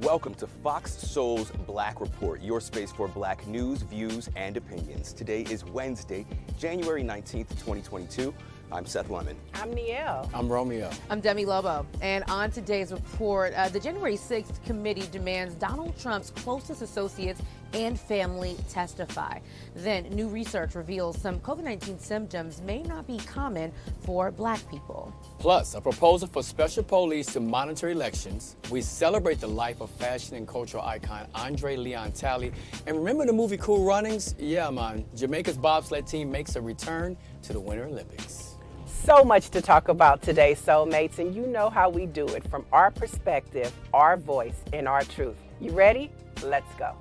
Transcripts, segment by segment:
Welcome to Fox Soul's Black Report, your space for black news, views, and opinions. Today is Wednesday, January 19th, 2022. I'm Seth Lemon. I'm Neil. I'm Romeo. I'm Demi Lobo. And on today's report, the January 6th committee demands Donald Trump's closest associates and family testify. Then new research reveals some COVID-19 symptoms may not be common for black people. Plus, a proposal for special police to monitor elections. We celebrate the life of fashion and cultural icon Andre Leon Talley. And remember the movie Cool Runnings? Yeah, man. Jamaica's bobsled team makes a return to the Winter Olympics. So much to talk about today, soulmates, and you know how we do it from our perspective, our voice, and our truth. You ready? Let's go.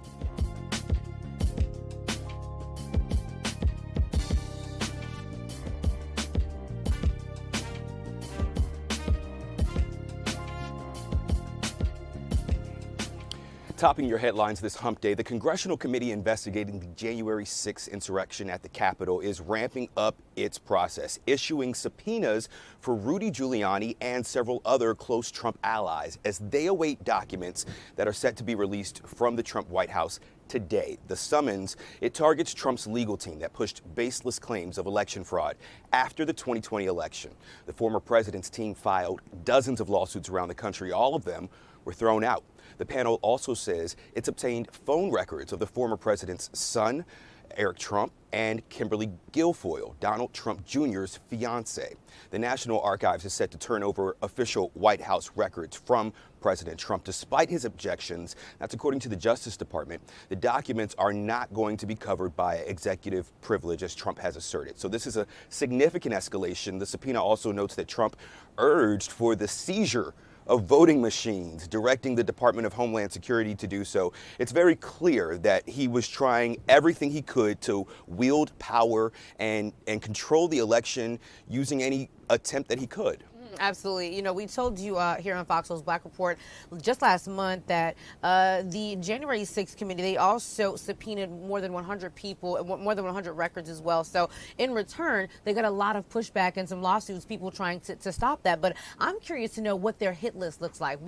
Topping your headlines this hump day, the Congressional Committee investigating the January 6th insurrection at the Capitol is ramping up its process, issuing subpoenas for Rudy Giuliani and several other close Trump allies as they await documents that are set to be released from the Trump White House today. The summons, it targets Trump's legal team that pushed baseless claims of election fraud after the 2020 election. The former president's team filed dozens of lawsuits around the country. All of them were thrown out. The panel also says it's obtained phone records of the former president's son, Eric Trump, and Kimberly Guilfoyle, Donald Trump Jr.'s fiance. The National Archives is set to turn over official White House records from President Trump. Despite his objections, that's according to the Justice Department, the documents are not going to be covered by executive privilege, as Trump has asserted. So this is a significant escalation. The subpoena also notes that Trump urged for the seizure of voting machines, directing the Department of Homeland Security to do so. It's very clear that he was trying everything he could to wield power and control the election using any attempt that he could. Absolutely. You know, we told you here on Fox Soul's Black Report just last month that the January 6th committee, they also subpoenaed more than 100 people, more than 100 records as well. So in return, they got a lot of pushback and some lawsuits, people trying to stop that. But I'm curious to know what their hit list looks like.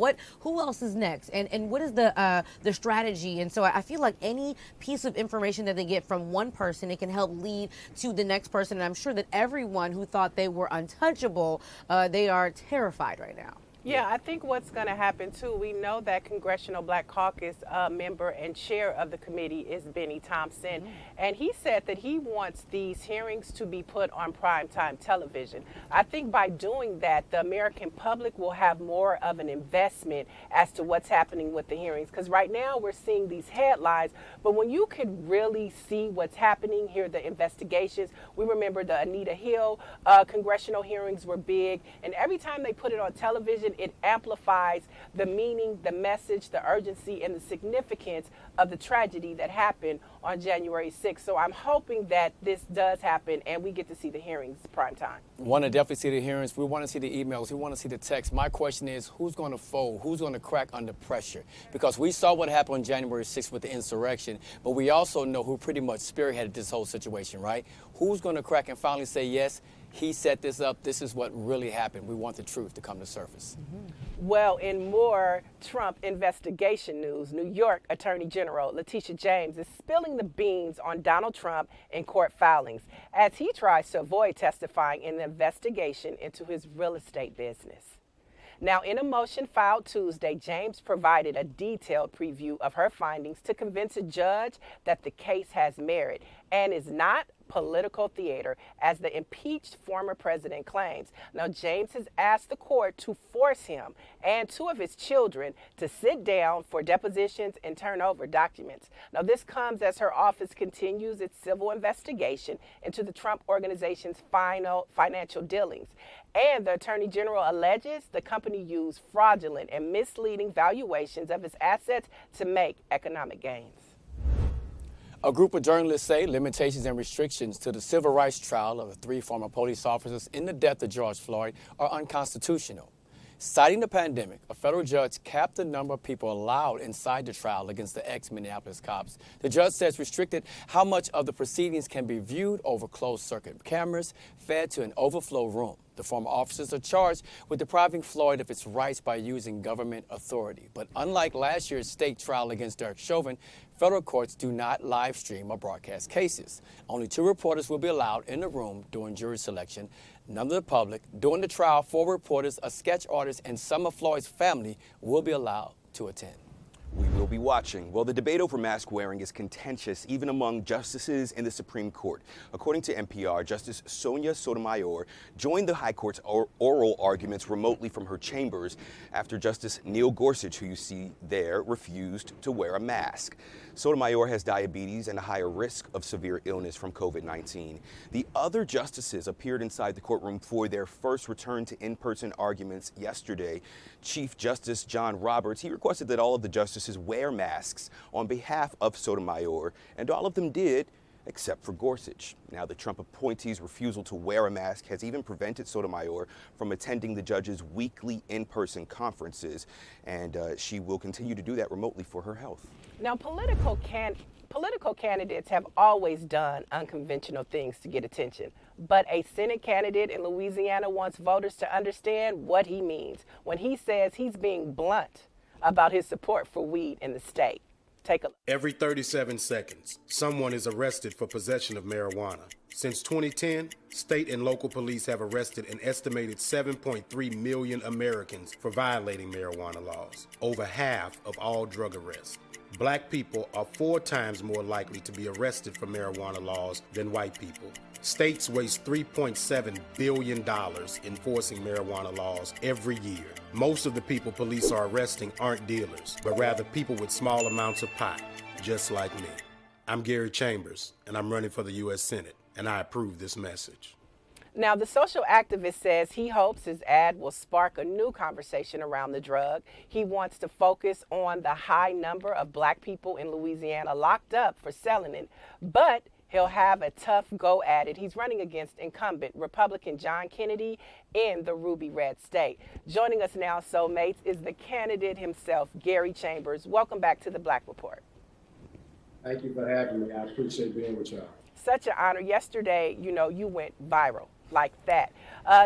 Who else is next? And what is the strategy? And so I feel like any piece of information that they get from one person, it can help lead to the next person. And I'm sure that everyone who thought they were untouchable, they are terrified right now. Yeah, I think what's going to happen, too, we know that Congressional Black Caucus member and chair of the committee is Benny Thompson, and he said that he wants these hearings to be put on primetime television. I think by doing that, the American public will have more of an investment as to what's happening with the hearings, because right now we're seeing these headlines, but when you could really see what's happening, hear the investigations, we remember the Anita Hill congressional hearings were big, and every time they put it on television, it amplifies the meaning, the message, the urgency, and the significance of the tragedy that happened on January 6th. So I'm hoping that this does happen and we get to see the hearings prime time. We want to definitely see the hearings. We want to see the emails. We want to see the text. My question is, who's going to fold? Who's going to crack under pressure? Because we saw what happened on January 6th with the insurrection, but we also know who pretty much spearheaded this whole situation, right? Who's going to crack and finally say, yes, he set this up. This is what really happened. We want the truth to come to surface. Well, in more Trump investigation news, New York Attorney General Letitia James is spilling the beans on Donald Trump in court filings as he tries to avoid testifying in the investigation into his real estate business. Now, in a motion filed Tuesday, James provided a detailed preview of her findings to convince a judge that the case has merit and is not political theater, as the impeached former president claims. Now, James has asked the court to force him and two of his children to sit down for depositions and turn over documents. Now, this comes as her office continues its civil investigation into the Trump Organization's financial dealings. And the Attorney General alleges the company used fraudulent and misleading valuations of its assets to make economic gains. A group of journalists say limitations and restrictions to the civil rights trial of the 3 former police officers in the death of George Floyd are unconstitutional. Citing the pandemic, a federal judge capped the number of people allowed inside the trial against the ex-Minneapolis cops. The judge says restricted how much of the proceedings can be viewed over closed-circuit cameras fed to an overflow room. The former officers are charged with depriving Floyd of its rights by using government authority. But unlike last year's state trial against Derek Chauvin, federal courts do not live stream or broadcast cases. Only 2 reporters will be allowed in the room during jury selection. None of the public. During the trial, 4 reporters, a sketch artist, and some of Floyd's family will be allowed to attend. We will be watching. Well, the debate over mask wearing is contentious even among justices in the Supreme Court. According to NPR, Justice Sonia Sotomayor joined the High Court's oral arguments remotely from her chambers after Justice Neil Gorsuch, who you see there, refused to wear a mask. Sotomayor has diabetes and a higher risk of severe illness from COVID-19. The other justices appeared inside the courtroom for their first return to in-person arguments yesterday. Chief Justice John Roberts, he requested that all of the justices wear masks on behalf of Sotomayor, and all of them did, except for Gorsuch. Now, the Trump appointee's refusal to wear a mask has even prevented Sotomayor from attending the judge's weekly in-person conferences, and she will continue to do that remotely for her health. Now, political candidates have always done unconventional things to get attention, but a Senate candidate in Louisiana wants voters to understand what he means when he says he's being blunt about his support for weed in the state. Take a look. Every 37 seconds, someone is arrested for possession of marijuana. Since 2010, state and local police have arrested an estimated 7.3 million Americans for violating marijuana laws, over half of all drug arrests. Black people are 4 times more likely to be arrested for marijuana laws than white people. States waste $3.7 billion enforcing marijuana laws every year. Most of the people police are arresting aren't dealers, but rather people with small amounts of pot, just like me. I'm Gary Chambers, and I'm running for the U.S. Senate, and I approve this message. Now, the social activist says he hopes his ad will spark a new conversation around the drug. He wants to focus on the high number of black people in Louisiana locked up for selling it, but he'll have a tough go at it. He's running against incumbent Republican John Kennedy in the Ruby Red State. Joining us now, Soulmates, is the candidate himself, Gary Chambers. Welcome back to the Black Report. Thank you for having me. I appreciate being with y'all. Such an honor. Yesterday, you went viral like that.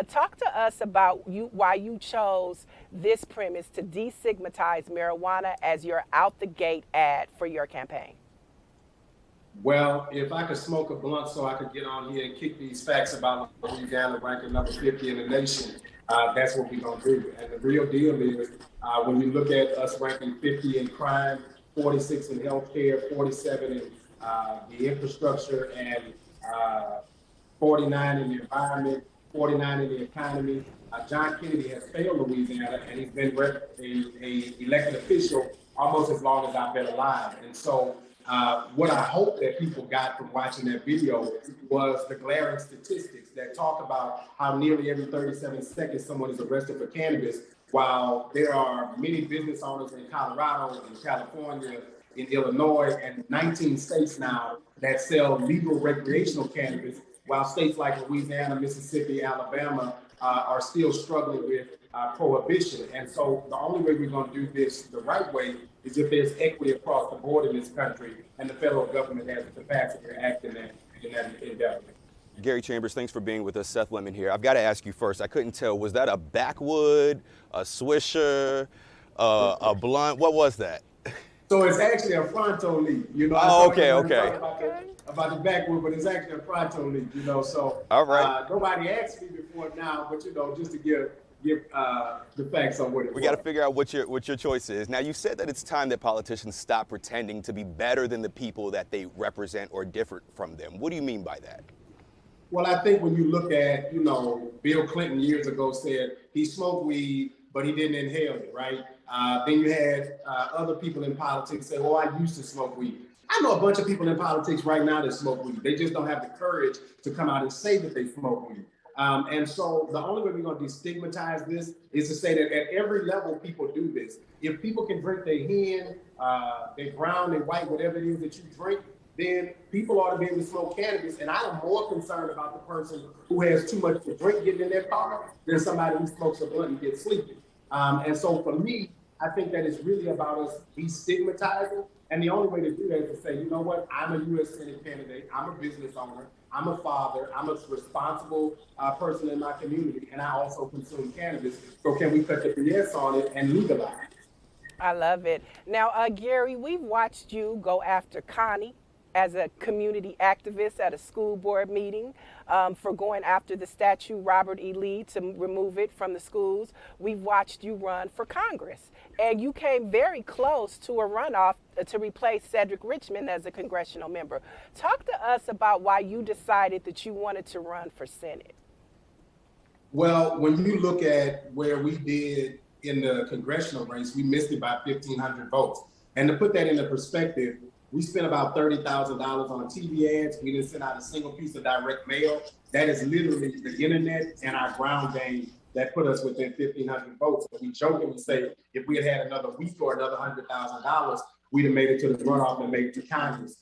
Talk to us about why you chose this premise to destigmatize marijuana as your out the gate ad for your campaign. Well, if I could smoke a blunt so I could get on here and kick these facts about Louisiana ranking number 50 in the nation, that's what we're going to do. And the real deal is when you look at us ranking 50 in crime, 46 in healthcare, 47 in the infrastructure, and 49 in the environment, 49 in the economy. John Kennedy has failed Louisiana, and he's been a elected official almost as long as I've been alive. And so what I hope that people got from watching that video was the glaring statistics that talk about how nearly every 37 seconds someone is arrested for cannabis, while there are many business owners in Colorado, in California, in Illinois, and 19 states now that sell legal recreational cannabis, while states like Louisiana, Mississippi, Alabama are still struggling with prohibition. And so the only way we're going to do this the right way is if there's equity across the board in this country and the federal government has the capacity to act in that endeavor. Gary Chambers, thanks for being with us. Seth Lemon here. I've got to ask you first, I couldn't tell, was that a backwood, a swisher, a blunt? What was that? So it's actually a fronto leaf, okay. About the backwood, but it's actually a fronto leaf, so all right. Nobody asked me before now, but just to give the facts on what it was. We got to figure out what your choice is. Now, you said that it's time that politicians stop pretending to be better than the people that they represent or differ from them. What do you mean by that? Well, I think when you look at, Bill Clinton years ago said he smoked weed, but he didn't inhale it, right? Then you had other people in politics say, well, I used to smoke weed. I know a bunch of people in politics right now that smoke weed. They just don't have the courage to come out and say that they smoke weed. And so the only way we're going to destigmatize this is to say that at every level, people do this. If people can drink their hen, their brown, their white, whatever it is that you drink, then people ought to be able to smoke cannabis. And I am more concerned about the person who has too much to drink getting in their car than somebody who smokes a blunt and gets sleepy. And so for me, I think that it's really about us destigmatizing. And the only way to do that is to say, you know what, I'm a U.S. Senate candidate, I'm a business owner, I'm a father, I'm a responsible person in my community, and I also consume cannabis. So can we cut the BS on it and legalize it? I love it. Now, Gary, we've watched you go after Connie as a community activist at a school board meeting for going after the statue Robert E. Lee to remove it from the schools. We've watched you run for Congress, and you came very close to a runoff to replace Cedric Richmond as a congressional member. Talk to us about why you decided that you wanted to run for Senate. Well, when you look at where we did in the congressional race, we missed it by 1,500 votes. And to put that into perspective, we spent about $30,000 on TV ads. We didn't send out a single piece of direct mail. That is literally the internet and our ground game that put us within 1,500 votes. And we jokingly say, if we had had another week or another $100,000, we'd have made it to the runoff and made it to Congress.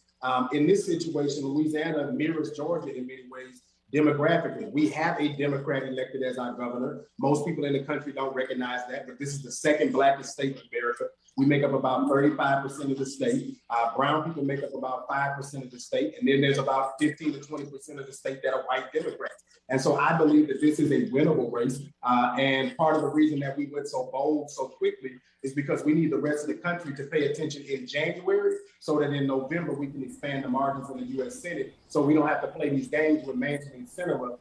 In this situation, Louisiana mirrors Georgia in many ways. Demographically, we have a Democrat elected as our governor. Most people in the country don't recognize that, but this is the second blackest state in America. We make up about 35% of the state. Brown people make up about 5% of the state. And then there's about 15 to 20% of the state that are white Democrats. And so I believe that this is a winnable race. And part of the reason that we went so bold so quickly is because we need the rest of the country to pay attention in January so that in November we can expand the margins in the U.S. Senate so we don't have to play these games with Manchin and Sinema.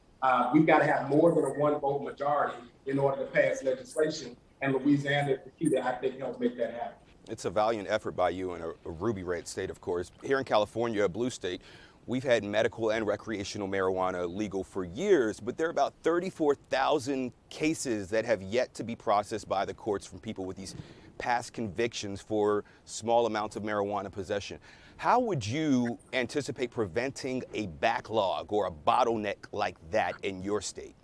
We've got to have more than a one-vote majority in order to pass legislation. And Louisiana is the key that I think helps make that happen. It's a valiant effort by you in a ruby red state, of course. Here in California, a blue state, we've had medical and recreational marijuana legal for years, but there are about 34,000 cases that have yet to be processed by the courts from people with these past convictions for small amounts of marijuana possession. How would you anticipate preventing a backlog or a bottleneck like that in your state?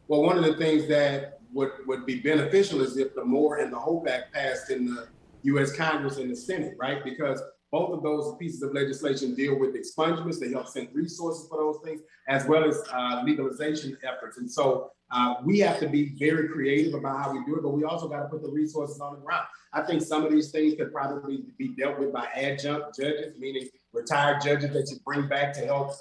Well, one of the things that would be beneficial is if the MORE and the HOPE Act passed in the U.S. Congress and the Senate, right? Because both of those pieces of legislation deal with expungements. They help send resources for those things, as well as legalization efforts. And so we have to be very creative about how we do it, but we also got to put the resources on the ground. I think some of these things could probably be dealt with by adjunct judges, meaning retired judges that you bring back to help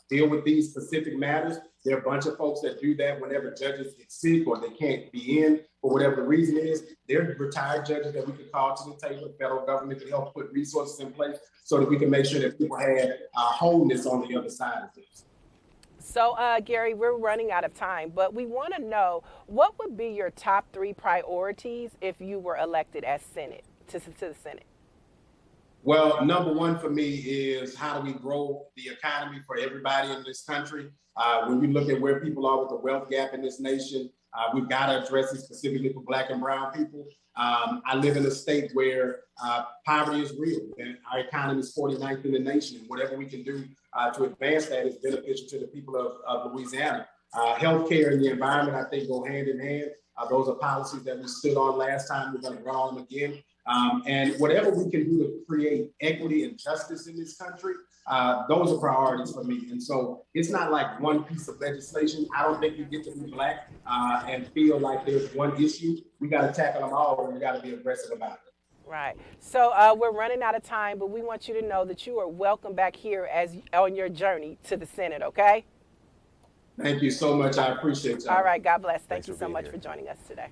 deal with these specific matters. There are a bunch of folks that do that whenever judges get sick or they can't be in for whatever the reason is. They're retired judges that we can call to the table. The federal government can help put resources in place so that we can make sure that people have wholeness on the other side of this. So, Gary, we're running out of time, but we want to know what would be your top 3 priorities if you were elected as Senate to the Senate? Well, number one for me is how do we grow the economy for everybody in this country? When we look at where people are with the wealth gap in this nation, we've got to address it specifically for Black and brown people. I live in a state where poverty is real and our economy is 49th in the nation. And whatever we can do to advance that is beneficial to the people of Louisiana. Healthcare and the environment, I think, go hand in hand. Those are policies that we stood on last time. We're going to run on them again. And whatever we can do to create equity and justice in this country, those are priorities for me. And so it's not like one piece of legislation. I don't think you get to be Black and feel like there's one issue. We got to tackle them all and we got to be aggressive about it. Right. So we're running out of time, but we want you to know that you are welcome back here as on your journey to the Senate, okay? Thank you so much. I appreciate you. All right. God bless. Thank Thanks you for so being much here. for joining us today.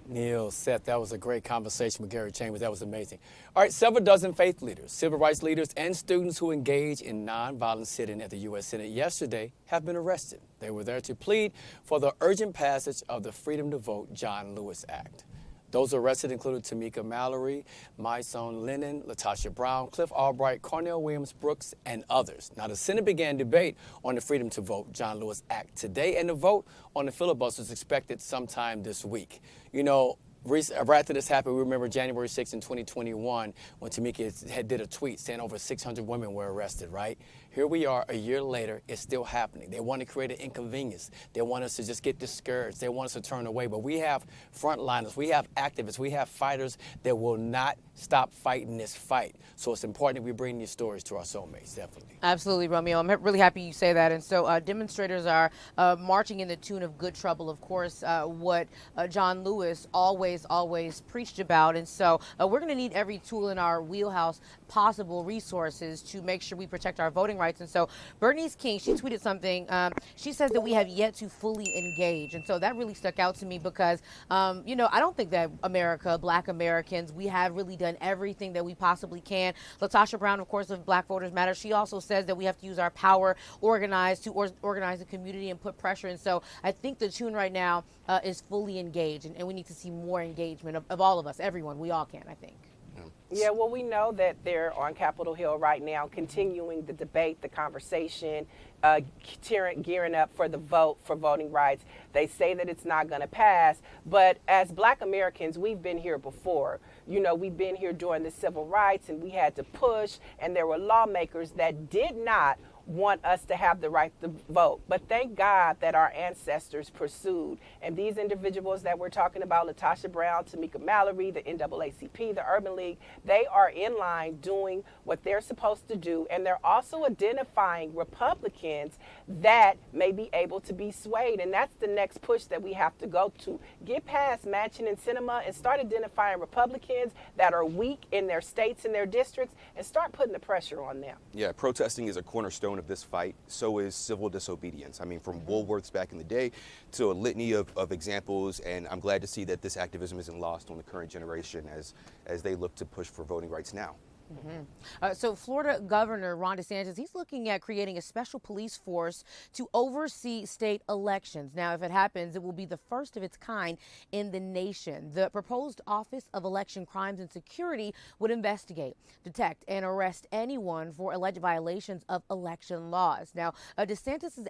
Neil, Seth, that was a great conversation with Gary Chambers. That was amazing. All right, several dozen faith leaders, civil rights leaders, and students who engage in nonviolent sitting at the U.S. Senate yesterday have been arrested. They were there to plead for the urgent passage of the Freedom to Vote John Lewis Act. Those arrested included Tamika Mallory, Mysone Lennon, Latasha Brown, Cliff Albright, Cornell Williams Brooks, and others. Now, the Senate began debate on the Freedom to Vote John Lewis Act today, and the vote on the filibuster is expected sometime this week. You know, right after this happened, we remember January 6th in 2021 when Tamika did a tweet saying over 600 women were arrested, right? Here we are a year later, it's still happening. They want to create an inconvenience. They want us to just get discouraged. They want us to turn away. But we have frontliners, we have activists, we have fighters that will not stop fighting this fight. So it's important that we bring these stories to our soulmates, definitely. Absolutely, Romeo. I'm really happy you say that. And so demonstrators are marching in the tune of Good Trouble, of course, what John Lewis always preached about. And so we're going to need every tool in our wheelhouse, possible resources to make sure we protect our voting rights. rights. And so Bernice King, she tweeted something. She says that we have yet to fully engage. And so that really stuck out to me because, you know, I don't think that America, Black Americans, we have really done everything that we possibly can. LaTosha Brown, of course, of Black Voters Matter, she also says that we have to use our power organize the community and put pressure. And so I think the tune right now is fully engaged, and we need to see more engagement of all of us, everyone. We all can, I think. Yeah, well, we know that they're on Capitol Hill right now, continuing the debate, the conversation, gearing up for the vote for voting rights. They say that it's not going to pass, but as Black Americans, we've been here before. You know, we've been here during the civil rights, and we had to push, and there were lawmakers that did not want us to have the right to vote. But thank God that our ancestors pursued. And these individuals that we're talking about, LaTosha Brown, Tamika Mallory, the NAACP, the Urban League, they are in line doing what they're supposed to do. And they're also identifying Republicans that may be able to be swayed. And that's the next push that we have to go to. Get past Manchin and Sinema and start identifying Republicans that are weak in their states and their districts and start putting the pressure on them. Yeah, protesting is a cornerstone of this fight. So is civil disobedience. I mean, from Woolworths back in the day to a litany of examples, and I'm glad to see that this activism isn't lost on the current generation as they look to push for voting rights now. So Florida Governor Ron DeSantis, he's looking at creating a special police force to oversee state elections. Now, if it happens, it will be the first of its kind in the nation. The proposed Office of Election Crimes and Security would investigate, detect, and arrest anyone for alleged violations of election laws. Now, DeSantis is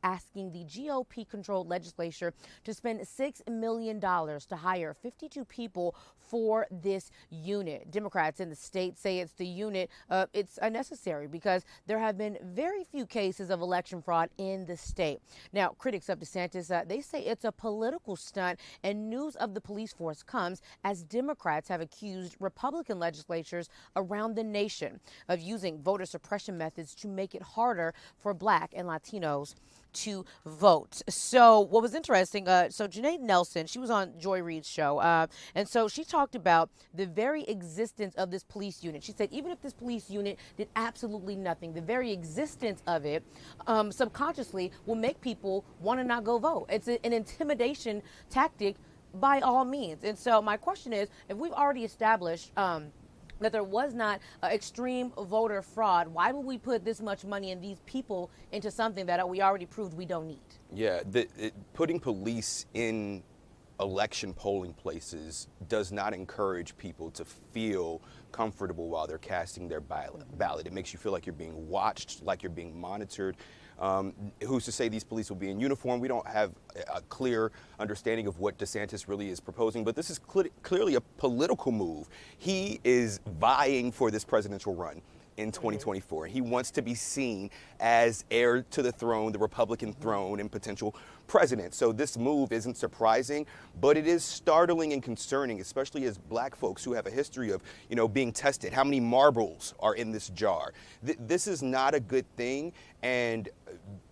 asking the GOP-controlled legislature to spend $6 million to hire 52 people for this unit. Democrats in the state say it's the unit, it's unnecessary because there have been very few cases of election fraud in the state. Now, critics of DeSantis, they say it's a political stunt, and news of the police force comes as Democrats have accused Republican legislatures around the nation of using voter suppression methods to make it harder for Black and Latinos to vote. So what was interesting, so Janae Nelson, she was on Joy Reid's show, and so she talked about the very existence of this police unit. She said even if this police unit did absolutely nothing, the very existence of it subconsciously will make people want to not go vote. It's an intimidation tactic by all means. And so my question is, if we've already established that there was not extreme voter fraud, why would we put this much money and these people into something that we already proved we don't need? Yeah, putting police in election polling places does not encourage people to feel comfortable while they're casting their ballot. It makes you feel like you're being watched, like you're being monitored. Who's to say these police will be in uniform? We don't have a clear understanding of what DeSantis really is proposing, but this is clearly a political move. He is vying for this presidential run in 2024. He wants to be seen as heir to the throne, the Republican throne, and potential president. So this move isn't surprising, but it is startling and concerning, especially as Black folks who have a history of, you know, being tested. How many marbles are in this jar? This is not a good thing, and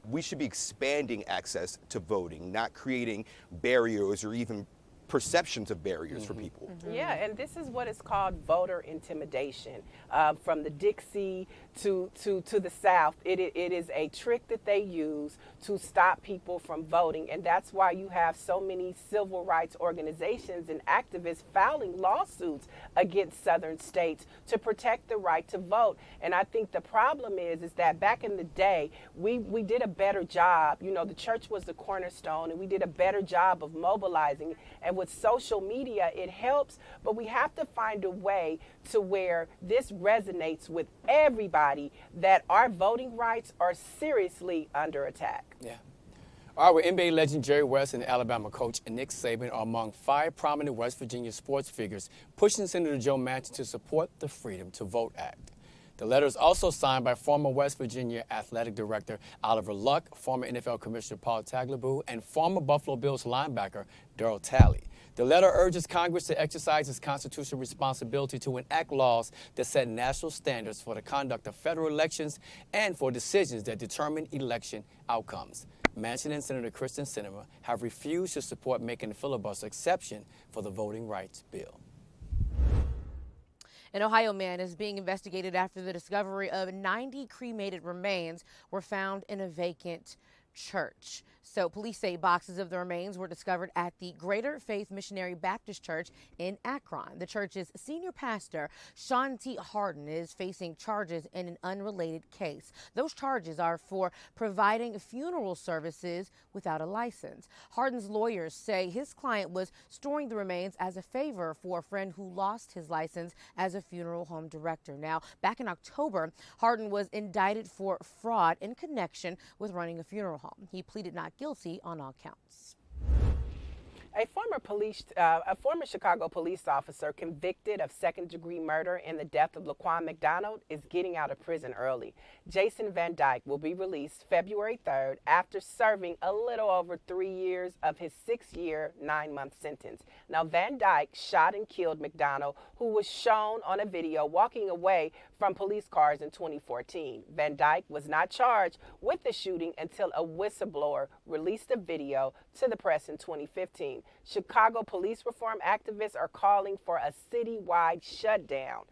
we should be expanding access to voting, not creating barriers or even perceptions of barriers for people. Yeah, and this is what is called voter intimidation. From the Dixie to the South, it is a trick that they use to stop people from voting, and that's why you have so many civil rights organizations and activists filing lawsuits against southern states to protect the right to vote. And I think the problem is that back in the day, we did a better job. You know, the church was the cornerstone, and we did a better job of mobilizing. And with social media, it helps, but we have to find a way to where this resonates with everybody, that our voting rights are seriously under attack. Yeah. All right, well, NBA legend Jerry West and Alabama coach Nick Saban are among 5 prominent West Virginia sports figures pushing Senator Joe Manchin to support the Freedom to Vote Act. The letter is also signed by former West Virginia Athletic Director Oliver Luck, former NFL Commissioner Paul Tagliabue, and former Buffalo Bills linebacker Darryl Talley. The letter urges Congress to exercise its constitutional responsibility to enact laws that set national standards for the conduct of federal elections and for decisions that determine election outcomes. Manchin and Senator Kristen Sinema have refused to support making the filibuster exception for the voting rights bill. An Ohio man is being investigated after the discovery of 90 cremated remains were found in a vacant church. So police say boxes of the remains were discovered at the Greater Faith Missionary Baptist Church in Akron. The church's senior pastor, Sean T. Harden, is facing charges in an unrelated case. Those charges are for providing funeral services without a license. Harden's lawyers say his client was storing the remains as a favor for a friend who lost his license as a funeral home director. Now, back in October, Harden was indicted for fraud in connection with running a funeral home. He pleaded not guilty on all counts. A former Chicago police officer convicted of second-degree murder in the death of Laquan McDonald is getting out of prison early. Jason Van Dyke will be released February 3rd after serving a little over 3 years of his 6-year, 9-month sentence. Now, Van Dyke shot and killed McDonald, who was shown on a video walking away from police cars in 2014. Van Dyke was not charged with the shooting until a whistleblower released a video to the press in 2015. Chicago police reform activists are calling for a citywide shutdown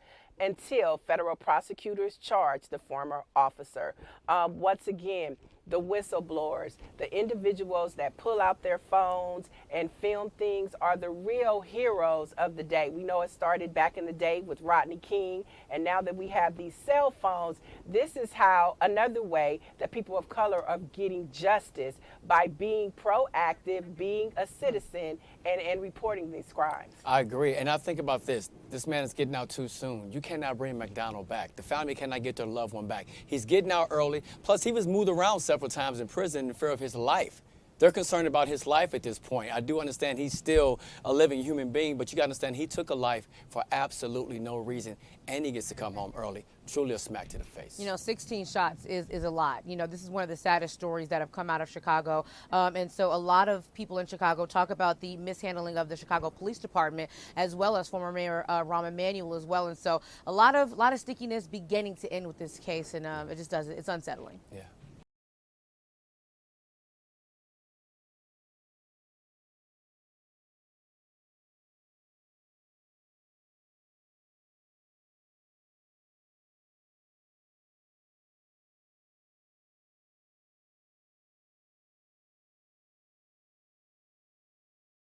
until federal prosecutors charge the former officer. Once again, the whistleblowers, the individuals that pull out their phones and film things are the real heroes of the day. We know it started back in the day with Rodney King, and now that we have these cell phones, this is how another way that people of color are getting justice, by being proactive, being a citizen, and reporting these crimes. I agree, and I think about this. This man is getting out too soon. You cannot bring McDonald back. The family cannot get their loved one back. He's getting out early. Plus, he was moved around several times in prison in fear of his life. They're concerned about his life at this point. I do understand he's still a living human being, but you got to understand he took a life for absolutely no reason, and he gets to come home early. Truly a smack to the face. You know, 16 shots is a lot. You know, this is one of the saddest stories that have come out of Chicago. And so a lot of people in Chicago talk about the mishandling of the Chicago Police Department, as well as former Mayor Rahm Emanuel as well. And so a lot of stickiness beginning to end with this case, and it just doesn't, it's unsettling. Yeah.